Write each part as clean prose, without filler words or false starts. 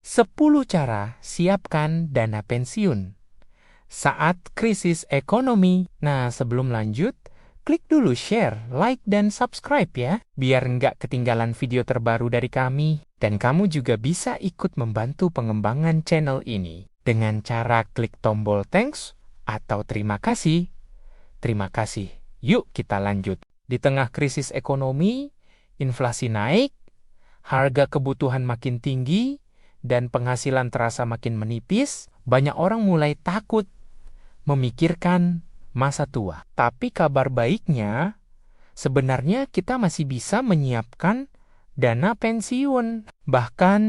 10 cara siapkan dana pensiun saat krisis ekonomi. Nah, sebelum lanjut, klik dulu share, like, dan subscribe ya, biar nggak ketinggalan video terbaru dari kami. Dan kamu juga bisa ikut membantu pengembangan channel ini dengan cara klik tombol thanks atau terima kasih. Terima kasih. Yuk kita lanjut. Di tengah krisis ekonomi, inflasi naik, harga kebutuhan makin tinggi, dan penghasilan terasa makin menipis, banyak orang mulai takut memikirkan masa tua. Tapi kabar baiknya, sebenarnya kita masih bisa menyiapkan dana pensiun. Bahkan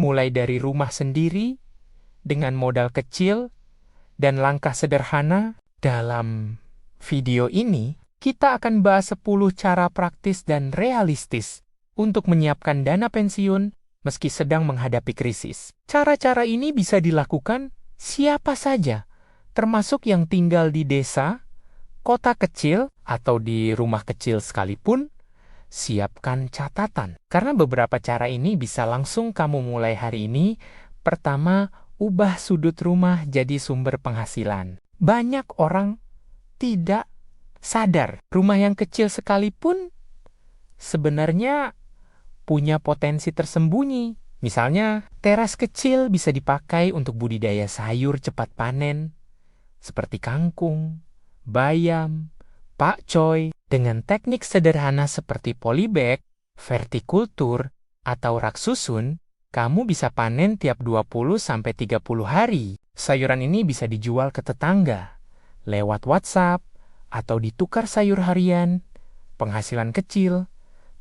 mulai dari rumah sendiri, dengan modal kecil, dan langkah sederhana. Dalam video ini, kita akan bahas 10 cara praktis dan realistis untuk menyiapkan dana pensiun meski sedang menghadapi krisis. Cara-cara ini bisa dilakukan siapa saja, termasuk yang tinggal di desa, kota kecil, atau di rumah kecil sekalipun. Siapkan catatan, karena beberapa cara ini bisa langsung kamu mulai hari ini. Pertama, ubah sudut rumah jadi sumber penghasilan. Banyak orang tidak sadar, rumah yang kecil sekalipun sebenarnya punya potensi tersembunyi. Misalnya, teras kecil bisa dipakai untuk budidaya sayur cepat panen, seperti kangkung, bayam, pakcoy. Dengan teknik sederhana seperti polybag, vertikultur, atau rak susun, kamu bisa panen tiap 20-30 hari. Sayuran ini bisa dijual ke tetangga, lewat WhatsApp, atau ditukar sayur harian. Penghasilan kecil,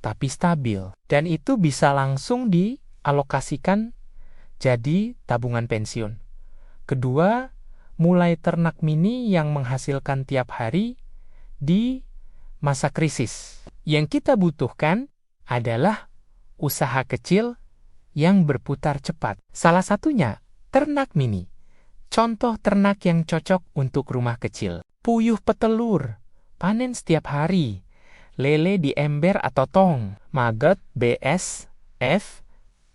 tapi stabil. Dan itu bisa langsung dialokasikan jadi tabungan pensiun. Kedua, mulai ternak mini yang menghasilkan tiap hari di masa krisis. Yang kita butuhkan adalah usaha kecil yang berputar cepat. Salah satunya, ternak mini. Contoh ternak yang cocok untuk rumah kecil. Puyuh petelur, panen setiap hari. Lele di ember atau tong, maggot, BSF,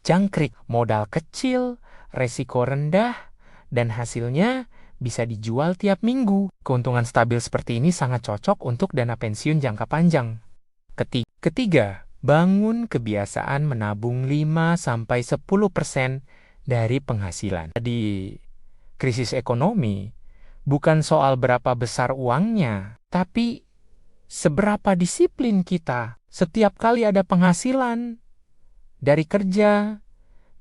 jangkrik, modal kecil, resiko rendah, dan hasilnya bisa dijual tiap minggu. Keuntungan stabil seperti ini sangat cocok untuk dana pensiun jangka panjang. Ketiga, bangun kebiasaan menabung 5-10% dari penghasilan. Di krisis ekonomi, bukan soal berapa besar uangnya, tapi seberapa disiplin kita. Setiap kali ada penghasilan dari kerja,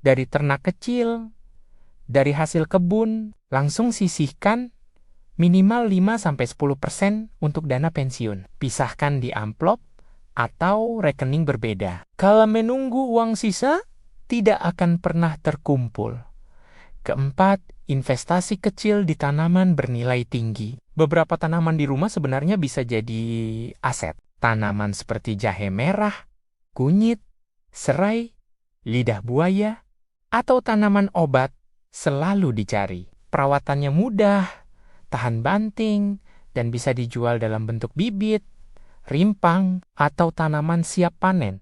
dari ternak kecil, dari hasil kebun, langsung sisihkan minimal 5-10% untuk dana pensiun. Pisahkan di amplop atau rekening berbeda. Kalau menunggu uang sisa, tidak akan pernah terkumpul. Keempat, investasi kecil di tanaman bernilai tinggi. Beberapa tanaman di rumah sebenarnya bisa jadi aset. Tanaman seperti jahe merah, kunyit, serai, lidah buaya, atau tanaman obat selalu dicari. Perawatannya mudah, tahan banting, dan bisa dijual dalam bentuk bibit, rimpang, atau tanaman siap panen.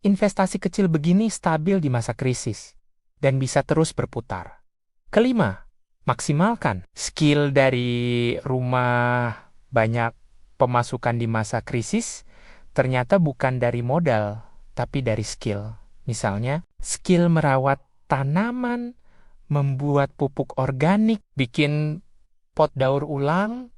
Investasi kecil begini stabil di masa krisis dan bisa terus berputar. Kelima, maksimalkan skill dari rumah. Banyak pemasukan di masa krisis ternyata bukan dari modal, tapi dari skill. Misalnya, skill merawat tanaman, membuat pupuk organik, bikin pot daur ulang,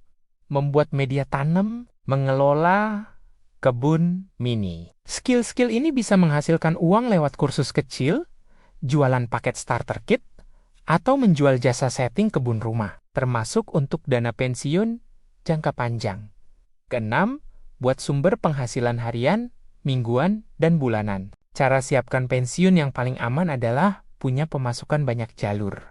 membuat media tanam, mengelola kebun mini. Skill-skill ini bisa menghasilkan uang lewat kursus kecil, jualan paket starter kit, atau menjual jasa setting kebun rumah, termasuk untuk dana pensiun jangka panjang. Keenam, buat sumber penghasilan harian, mingguan, dan bulanan. Cara siapkan pensiun yang paling aman adalah punya pemasukan banyak jalur.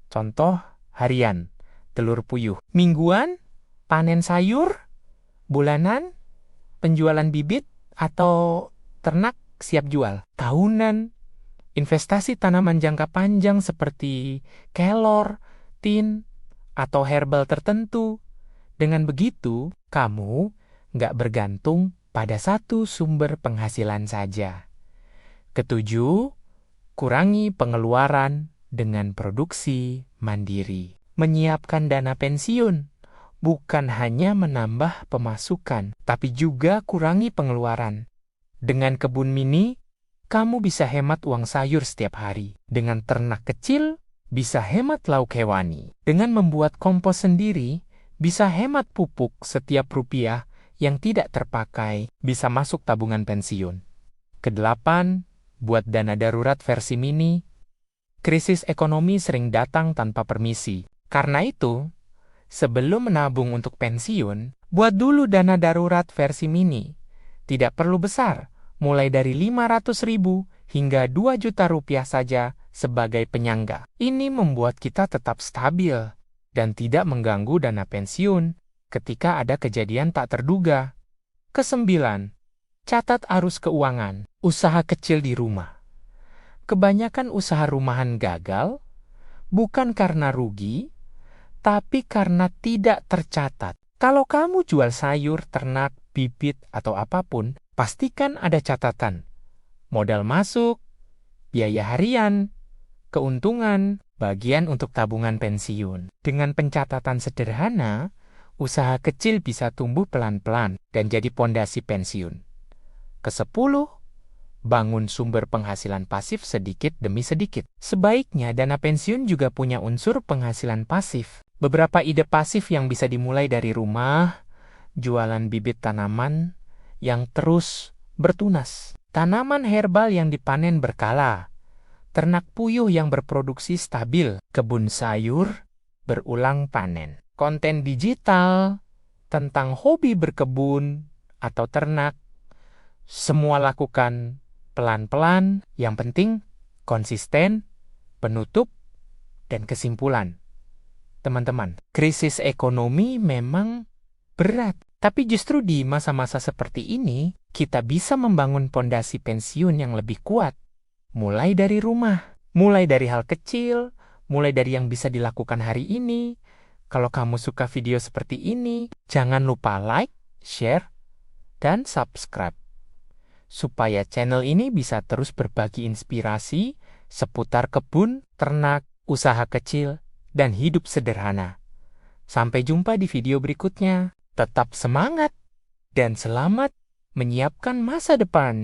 Contoh, harian, telur puyuh. Mingguan, panen sayur. Bulanan, penjualan bibit atau ternak siap jual. Tahunan, investasi tanaman jangka panjang seperti kelor, tin, atau herbal tertentu. Dengan begitu, kamu nggak bergantung pada satu sumber penghasilan saja. Ketujuh, Kurangi pengeluaran dengan produksi mandiri. Menyiapkan dana pensiun bukan hanya menambah pemasukan, tapi juga kurangi pengeluaran. Dengan kebun mini, kamu bisa hemat uang sayur setiap hari. Dengan ternak kecil, bisa hemat lauk hewani. Dengan membuat kompos sendiri, bisa hemat pupuk. Setiap rupiah yang tidak terpakai bisa masuk tabungan pensiun. Kedelapan, buat dana darurat versi mini. Krisis ekonomi sering datang tanpa permisi. Karena itu, sebelum menabung untuk pensiun, buat dulu dana darurat versi mini. Tidak perlu besar, mulai dari 500.000 hingga 2 juta rupiah saja sebagai penyangga. Ini membuat kita tetap stabil dan tidak mengganggu dana pensiun ketika ada kejadian tak terduga. Kesembilan, catat arus keuangan. Usaha kecil di rumah. Kebanyakan usaha rumahan gagal bukan karena rugi, tapi karena tidak tercatat. Kalau kamu jual sayur, ternak, bibit, atau apapun, pastikan ada catatan. Modal masuk, biaya harian, keuntungan, bagian untuk tabungan pensiun. Dengan pencatatan sederhana, usaha kecil bisa tumbuh pelan-pelan dan jadi pondasi pensiun. Kesepuluh, bangun sumber penghasilan pasif sedikit demi sedikit. Sebaiknya dana pensiun juga punya unsur penghasilan pasif. Beberapa ide pasif yang bisa dimulai dari rumah, jualan bibit tanaman yang terus bertunas, tanaman herbal yang dipanen berkala, ternak puyuh yang berproduksi stabil, kebun sayur berulang panen, konten digital tentang hobi berkebun atau ternak. Semua lakukan pelan-pelan, yang penting konsisten, penutup, dan kesimpulan. Teman-teman, krisis ekonomi memang berat, tapi justru di masa-masa seperti ini, kita bisa membangun pondasi pensiun yang lebih kuat. Mulai dari rumah, mulai dari hal kecil, mulai dari yang bisa dilakukan hari ini. Kalau kamu suka video seperti ini, jangan lupa like, share, dan subscribe, supaya channel ini bisa terus berbagi inspirasi seputar kebun, ternak, usaha kecil, dan hidup sederhana. Sampai jumpa di video berikutnya. Tetap semangat dan selamat menyiapkan masa depan.